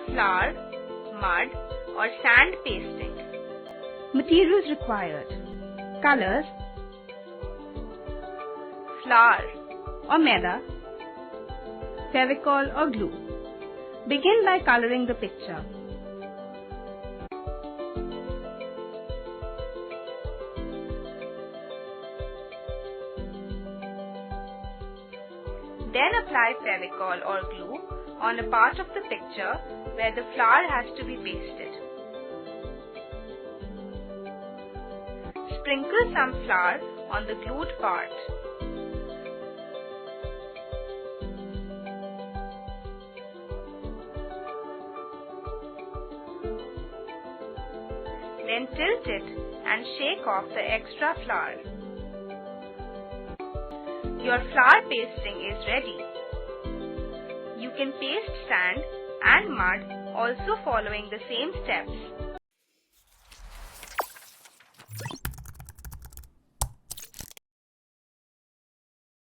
Flour, mud or sand pasting. Materials required: colors, Flour, or maida, fevicol or glue. Begin by coloring the picture. Then apply fevicol or glue on a part of the picture where the flower has to be pasted. Sprinkle some flour on the glued part. Then tilt it and shake off the extra flour. Your flour pasting is ready. You can paste sand and mud also following the same steps.